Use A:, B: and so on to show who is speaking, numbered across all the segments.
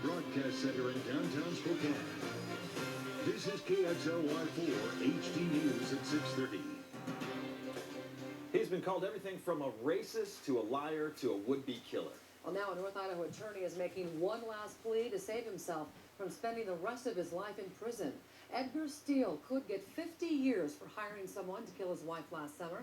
A: Broadcast Center in downtown Spokane. This is KXLY 4 HD News at 6:30.
B: He's been called everything from a racist to a liar to a would-be killer.
C: Well, now a North Idaho attorney is making one last plea to save himself from spending the rest of his life in prison. Edgar Steele could get 50 years for hiring someone to kill his wife last summer.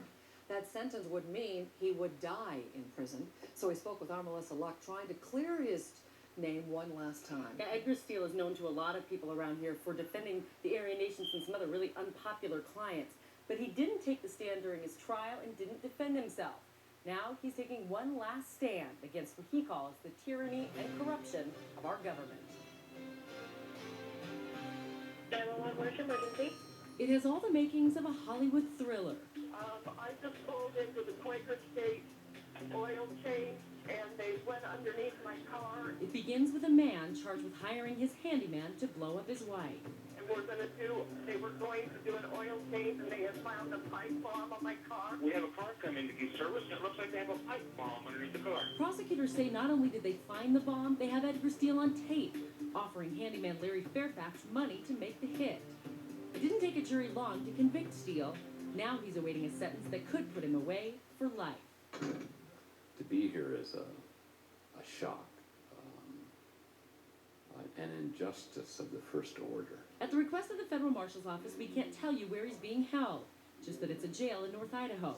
C: That sentence would mean he would die in prison. So he spoke with our Melissa Luck, trying to clear his name one last time.
D: Yeah, Edgar Steele is known to a lot of people around here for defending the Aryan Nations and some other really unpopular clients. But he didn't take the stand during his trial and didn't defend himself. Now he's taking one last stand against what he calls the tyranny and corruption of our government.
E: 911, where's your emergency?
D: It has all the makings of a Hollywood thriller.
E: I just pulled into the Quaker State oil change, and they went underneath my car.
D: It begins with a man charged with hiring his handyman to blow up his wife.
E: And they were going to do an oil change, and they had found a pipe bomb on my car.
F: We have a car coming to get service, and it looks like they have a pipe bomb underneath the car.
D: Prosecutors say not only did they find the bomb, they have Edgar Steele on tape, offering handyman Larry Fairfax money to make the hit. It didn't take a jury long to convict Steele. Now he's awaiting a sentence that could put him away for life.
G: To be here is a shock, an injustice of the first order.
D: At the request of the Federal Marshal's Office, we can't tell you where he's being held, just that it's a jail in North Idaho.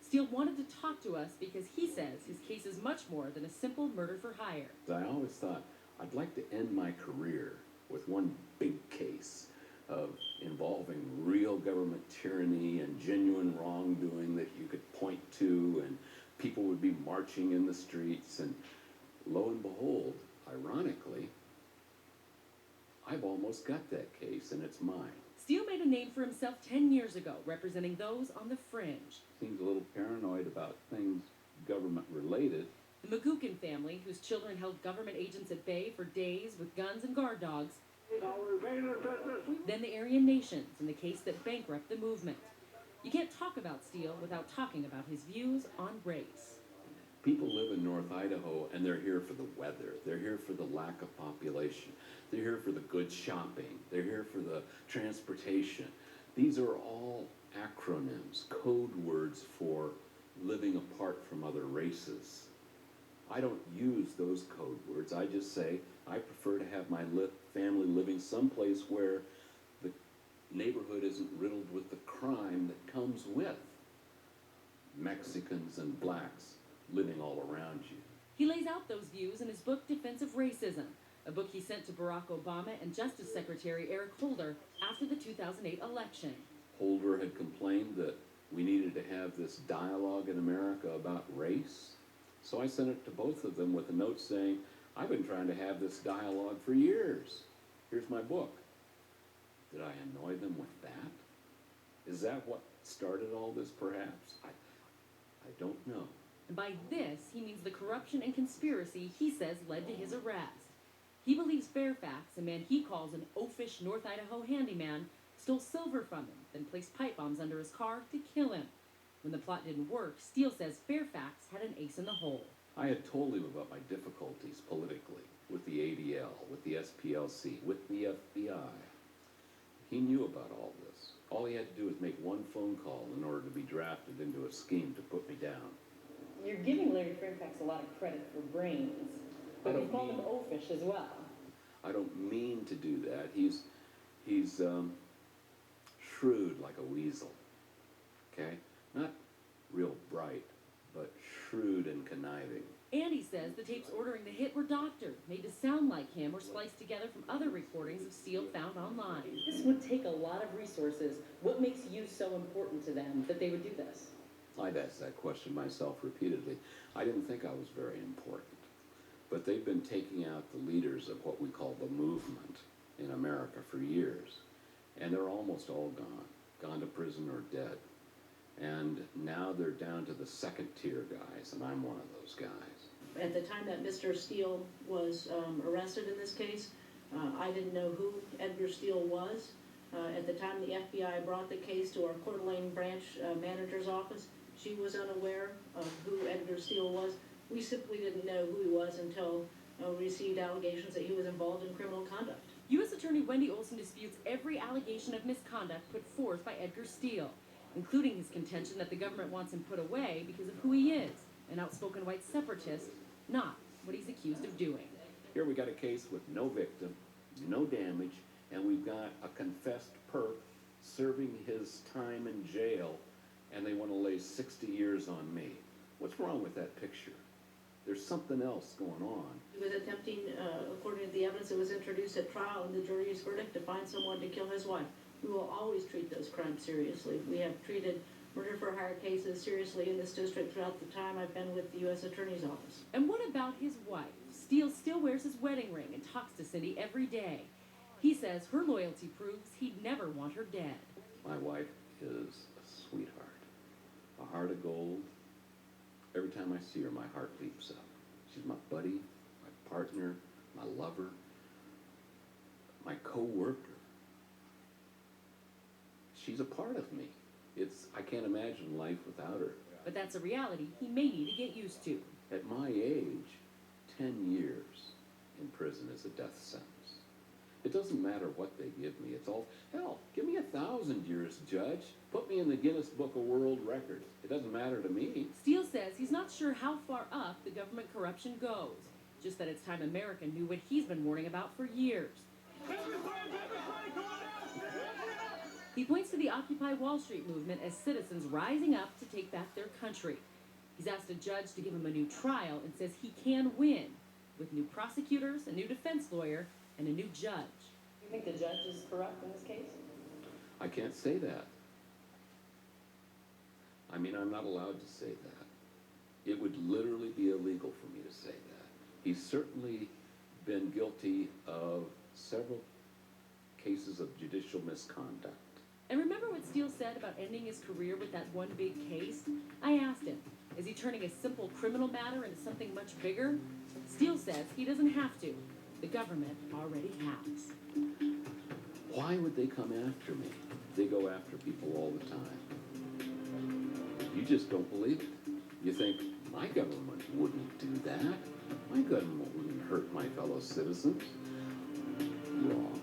D: Steele wanted to talk to us because he says his case is much more than a simple murder for hire.
G: I always thought I'd like to end my career with one big case of involving real government tyranny and genuine wrongdoing that you could point to, and people would be marching in the streets, and lo and behold, ironically, I've almost got that case, and it's mine.
D: Steele made a name for himself 10 years ago, representing those on the fringe.
G: Seems a little paranoid about things government-related.
D: The McGuckin family, whose children held government agents at bay for days with guns and guard dogs. Then the Aryan Nations, in the case that bankrupted the movement. You can't talk about Steele without talking about his views on race.
G: People live in North Idaho, and they're here for the weather. They're here for the lack of population. They're here for the good shopping. They're here for the transportation. These are all acronyms, code words for living apart from other races. I don't use those code words. I just say I prefer to have my family living someplace where the neighborhood isn't riddled with the crime that comes with Mexicans and blacks living all around you.
D: He lays out those views in his book, Defense of Racism, a book he sent to Barack Obama and Justice Secretary Eric Holder after the 2008 election.
G: Holder had complained that we needed to have this dialogue in America about race. So I sent it to both of them with a note saying, I've been trying to have this dialogue for years. Here's my book. Did I annoy them with that? Is that what started all this, perhaps? I don't know.
D: And by this, he means the corruption and conspiracy he says led to his arrest. He believes Fairfax, a man he calls an oafish North Idaho handyman, stole silver from him, then placed pipe bombs under his car to kill him. When the plot didn't work, Steele says Fairfax had an ace in the hole.
G: I had told him about my difficulties politically with the ADL, with the SPLC, with the FBI. He knew about all this. All he had to do was make one phone call in order to be drafted into a scheme to put me down.
D: You're giving Larry Fairfax a lot of credit for brains, but you call him oafish as well.
G: I don't mean to do that. He's shrewd like a weasel, okay? Not real bright, but shrewd and conniving.
D: And he says the tapes ordering the hit were doctored, made to sound like him, or spliced together from other recordings of Steele found online. This would take a lot of resources. What makes you so important to them that they would do this?
G: I'd asked that question myself repeatedly. I didn't think I was very important. But they've been taking out the leaders of what we call the movement in America for years. And they're almost all gone to prison or dead. And now they're down to the second-tier guys, and I'm one of those guys.
H: At the time that Mr. Steele was arrested in this case, I didn't know who Edgar Steele was. At the time the FBI brought the case to our Coeur d'Alene branch manager's office, she was unaware of who Edgar Steele was. We simply didn't know who he was until received allegations that he was involved in criminal conduct.
D: U.S. Attorney Wendy Olson disputes every allegation of misconduct put forth by Edgar Steele, including his contention that the government wants him put away because of who he is, an outspoken white separatist, not what he's accused of doing.
G: Here we got a case with no victim, no damage, and we've got a confessed perp serving his time in jail, and they want to lay 60 years on me. What's wrong with that picture? There's something else going on.
H: He was attempting, according to the evidence that was introduced at trial and the jury's verdict, to find someone to kill his wife. We will always treat those crimes seriously. We have treated murder for hire cases seriously in this district throughout the time I've been with the U.S. Attorney's Office.
D: And what about his wife? Steele still wears his wedding ring and talks to Cindy every day. He says her loyalty proves he'd never want her dead.
G: My wife is a sweetheart, a heart of gold. Every time I see her, my heart leaps up. She's my buddy, my partner, my lover, my co-worker. She's a part of me. I can't imagine life without her.
D: But that's a reality he may need to get used to.
G: At my age, 10 years in prison is a death sentence. It doesn't matter what they give me. It's all, hell, give me 1,000 years, Judge. Put me in the Guinness Book of World Records. It doesn't matter to me.
D: Steele says he's not sure how far up the government corruption goes, just that it's time America knew what he's been warning about for years. He points to the Occupy Wall Street movement as citizens rising up to take back their country. He's asked a judge to give him a new trial and says he can win with new prosecutors, a new defense lawyer, and a new judge.
C: You think the judge is corrupt in this case?
G: I can't say that. I mean, I'm not allowed to say that. It would literally be illegal for me to say that. He's certainly been guilty of several cases of judicial misconduct.
D: And remember what Steele said about ending his career with that one big case? I asked him, is he turning a simple criminal matter into something much bigger? Steele says he doesn't have to. The government already has.
G: Why would they come after me? They go after people all the time. You just don't believe it. You think, my government wouldn't do that. My government wouldn't hurt my fellow citizens. Wrong.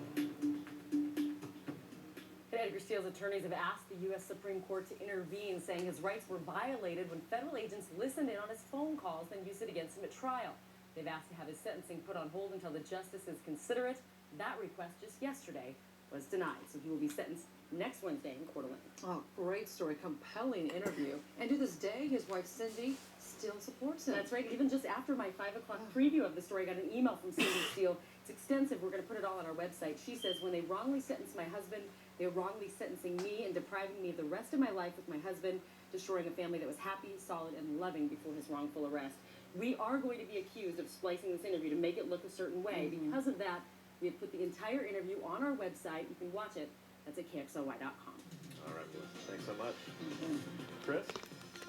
C: Edgar Steele's attorneys have asked the U.S. Supreme Court to intervene, saying his rights were violated when federal agents listened in on his phone calls and used it against him at trial. They've asked to have his sentencing put on hold until the justices consider it. That request just yesterday was denied, so he will be sentenced next Wednesday in Coeur d'Alene. Oh, great story, compelling interview. And to this day, his wife Cindy still supports him. That's right. Even just after my 5 o'clock preview of the story, I got an email from Cindy Steele. It's extensive. We're going to put it all on our website. She says, when they wrongly sentenced my husband, they're wrongly sentencing me and depriving me of the rest of my life with my husband, destroying a family that was happy, solid, and loving before his wrongful arrest. We are going to be accused of splicing this interview to make it look a certain way. Because of that, we have put the entire interview on our website. You can watch it. That's at KXLY.com.
B: All right, Melissa. Thanks so much. Chris?